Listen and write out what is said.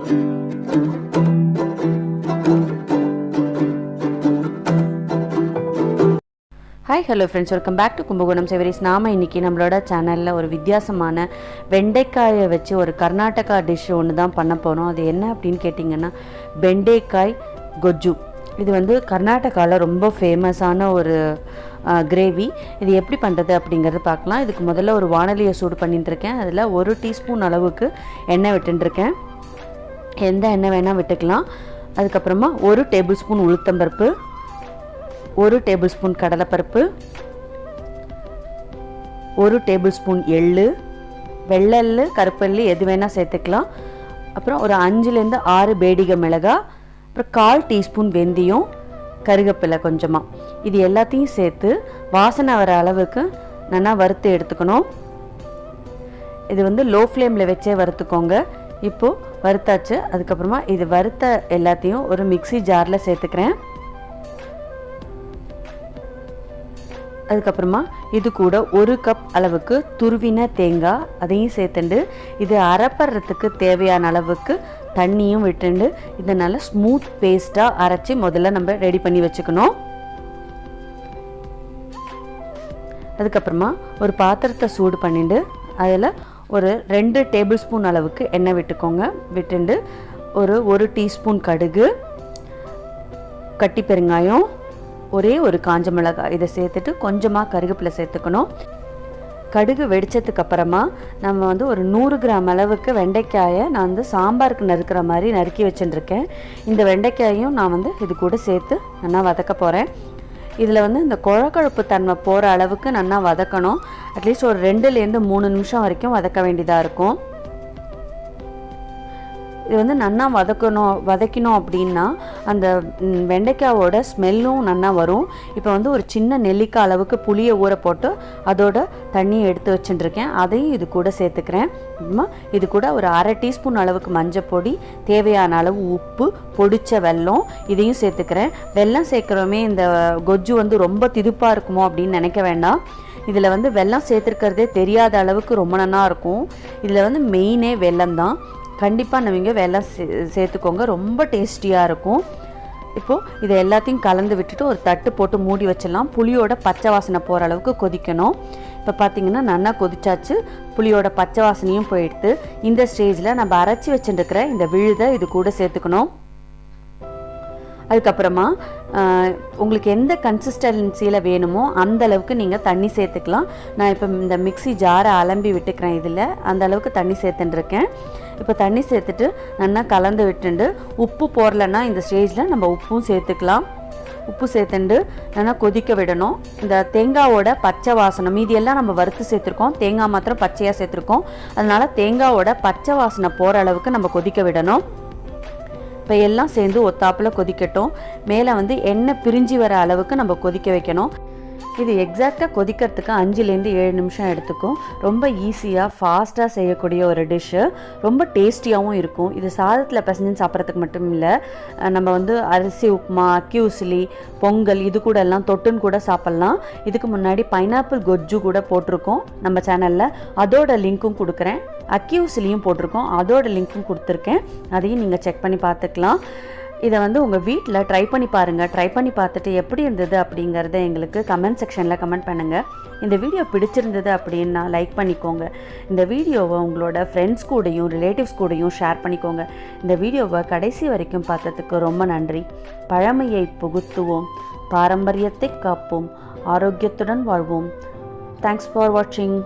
Hi hello friends, welcome back to Kumbakonam savouries. நாம் இன்றைக்கி நம்மளோட சேனலில் ஒரு வித்தியாசமான வெண்டைக்காயை வச்சு ஒரு கர்நாடகா டிஷ் ஒன்று தான் பண்ண போகிறோம். அது என்ன அப்படின்னு கேட்டிங்கன்னா பெண்டைக்காய் கொஜ்ஜு. இது வந்து கர்நாடகாவில் ரொம்ப ஃபேமஸான ஒரு கிரேவி. இது எப்படி பண்ணுறது அப்படிங்கிறது பார்க்கலாம். இதுக்கு முதல்ல ஒரு வாணலியை சூடு பண்ணிட்டுருக்கேன். அதில் 1 டீஸ்பூன் அளவுக்கு எண்ணெய் விட்டுருக்கேன். எந்த எண்ணெய் வேணால் விட்டுக்கலாம். அதுக்கப்புறமா 1 டேபிள் ஸ்பூன் உளுத்தம்பருப்பு, 1 டேபிள் ஸ்பூன் கடலைப்பருப்பு, 1 டேபிள் ஸ்பூன் எள்ளு, வெள்ளெள்ளு கருப்பெள்ளு எது வேணால் சேர்த்துக்கலாம். அப்புறம் ஒரு 5லேருந்து 6 பேடிகை மிளகாய், அப்புறம் 1/4 டீஸ்பூன் வெந்தயம், கருவேப்பிலை கொஞ்சமாக. இது எல்லாத்தையும் சேர்த்து வாசனை வர அளவுக்கு நல்லா வறுத்து எடுத்துக்கணும். இது வந்து லோ ஃப்ளேமில் வச்சே வறுத்துக்கோங்க. இப்போது வறுத்தாச்சு. அதுக்கப்புறமா இது வறுத்த எல்லாத்தையும் ஒரு மிக்ஸி ஜாரில் சேர்த்துக்கிறேன். அதுக்கப்புறமா இது கூட 1 கப் அளவுக்கு துருவின தேங்காய் அதையும் சேர்த்துண்டு இது அரைப்படுறதுக்கு தேவையான அளவுக்கு தண்ணியும் விட்டுண்டு இதை நல்லா ஸ்மூத் பேஸ்ட்டாக அரைச்சி முதல்ல நம்ம ரெடி பண்ணி வச்சுக்கணும். அதுக்கப்புறமா ஒரு பாத்திரத்தை சூடு பண்ணிட்டு அதில் ஒரு 2 டேபிள் ஸ்பூன் அளவுக்கு எண்ணெய் விட்டுக்கோங்க. விட்டுண்டு ஒரு டீஸ்பூன் கடுகு, கட்டி பெருங்காயம், ஒரே ஒரு காஞ்ச மிளகாய் இதை சேர்த்துட்டு கொஞ்சமாக கருவேப்பிலை சேர்த்துக்கணும். கடுகு வெடித்ததுக்கு அப்புறமா நம்ம வந்து ஒரு 100 கிராம் அளவுக்கு வெண்டைக்காயை நான் வந்து சாம்பாருக்கு நறுக்கிற மாதிரி நறுக்கி வச்சுட்டுருக்கேன். இந்த வெண்டைக்காயும் நான் வந்து இது கூட சேர்த்து நல்லா வதக்க போகிறேன். இதில் வந்து இந்த குழக்கழப்பு தன்மை போகிற அளவுக்கு நல்லா வதக்கணும். அட்லீஸ்ட் ஒரு 2லேருந்து 3 நிமிஷம் வரைக்கும் வதக்க வேண்டியதாக இருக்கும். இது வந்து நல்லா வதக்கணும் அப்படின்னா அந்த வெண்டைக்காயோட ஸ்மெல்லும் நல்லா வரும். இப்போ வந்து ஒரு சின்ன நெல்லிக்காய் அளவுக்கு புளியை ஊற போட்டு அதோட தண்ணியை எடுத்து வச்சுட்டுருக்கேன். அதையும் இது கூட சேர்த்துக்கிறேன். இது கூட ஒரு 1/2 டீஸ்பூன் அளவுக்கு மஞ்சள் பொடி, தேவையான அளவு உப்பு, பொடிச்ச வெல்லம் இதையும் சேர்த்துக்கிறேன். வெல்லம் சேர்க்குறோமே இந்த கொஜ்ஜு வந்து ரொம்ப திதுப்பாக இருக்குமோ அப்படின்னு நினைக்க வேண்டாம். இதில் வந்து வெல்லம் சேர்த்துருக்கிறதே தெரியாத அளவுக்கு ரொம்ப நல்லா இருக்கும். இதில் வந்து மெயினே வெல்லம் தான். கண்டிப்பாக நம்ம வெல்லம் சேர்த்துக்கோங்க, ரொம்ப டேஸ்டியாக இருக்கும். இப்போது இதை எல்லாத்தையும் கலந்து விட்டுட்டு ஒரு தட்டு போட்டு மூடி வச்சிடலாம். புளியோட பச்சை வாசனை போகிற அளவுக்கு கொதிக்கணும். இப்போ பார்த்திங்கன்னா நல்லா கொதிச்சாச்சு. புளியோட பச்சை வாசனையும் போயிடுத்து. இந்த ஸ்டேஜில் நம்ம அரைச்சி வச்சுட்டுருக்கிற இந்த விழுதை இது கூட சேர்த்துக்கணும். அதுக்கப்புறமா உங்களுக்கு எந்த கன்சிஸ்டன்சியில் வேணுமோ அந்த அளவுக்கு நீங்கள் தண்ணி சேர்த்துக்கலாம். நான் இப்போ இந்த மிக்ஸி ஜாரை அலம்பி விட்டுக்கிறேன். இதில் அந்த அளவுக்கு தண்ணி சேர்த்துட்டுருக்கேன். இப்போ தண்ணி சேர்த்துட்டு நல்லா கலந்து விட்டுண்டு உப்பு போடலைன்னா இந்த ஸ்டேஜில் நம்ம உப்பும் சேர்த்துக்கலாம். உப்பு சேர்த்துண்டு நல்லா கொதிக்க விடணும். இந்த தேங்காவோட பச்சை வாசனை மீதியெல்லாம் நம்ம வறுத்து சேர்த்துருக்கோம், தேங்காய் மாத்திரம் பச்சையாக சேர்த்துருக்கோம். அதனால் தேங்காவோட பச்சை வாசனை போகிற அளவுக்கு நம்ம கொதிக்க விடணும். இப்போ எல்லாம் சேர்ந்து ஒத்தாப்பில் கொதிக்கட்டும். மேலே வந்து எண்ணெய் பிரிஞ்சு வர அளவுக்கு நம்ம கொதிக்க வைக்கணும். இது எக்ஸாக்டாக கொதிக்கிறதுக்கு 5லேருந்து 7 நிமிஷம் எடுத்துக்கும். ரொம்ப ஈஸியாக ஃபாஸ்ட்டாக செய்யக்கூடிய ஒரு டிஷ்ஷு, ரொம்ப டேஸ்டியாகவும் இருக்கும். இது சாதத்தில் பிசைஞ்சு சாப்பிட்றதுக்கு மட்டும் இல்லை, நம்ம வந்து அரிசி உப்புமா, அக்கி உசிலி, பொங்கல் இது கூட எல்லாம் தொட்டுன்னு கூட சாப்பிட்லாம். இதுக்கு முன்னாடி பைனாப்பிள் கொஜ்ஜு கூட போட்டிருக்கோம் நம்ம சேனலில், அதோட லிங்க்கும் கொடுக்குறேன். அக்கி உசிலியும் போட்டிருக்கோம், அதோட லிங்க்கும் கொடுத்துருக்கேன். அதையும் நீங்கள் செக் பண்ணி பார்த்துக்கலாம். இதை வந்து உங்கள் வீட்டில் ட்ரை பண்ணி பாருங்கள். ட்ரை பண்ணி பார்த்துட்டு எப்படி இருந்தது அப்படிங்கிறத எங்களுக்கு கமெண்ட் செக்ஷனில் கமெண்ட் பண்ணுங்கள். இந்த வீடியோ பிடிச்சிருந்தது அப்படின்னா லைக் பண்ணிக்கோங்க. இந்த வீடியோவை உங்களோட ஃப்ரெண்ட்ஸ் கூடயும் ரிலேட்டிவ்ஸ் கூடயும் ஷேர் பண்ணிக்கோங்க. இந்த வீடியோவை கடைசி வரைக்கும் பார்த்ததுக்கு ரொம்ப நன்றி. பழமையை புகுத்துவோம், பாரம்பரியத்தை காப்போம், ஆரோக்கியத்துடன் வாழ்வோம். தேங்க்ஸ் ஃபார் வாட்சிங்.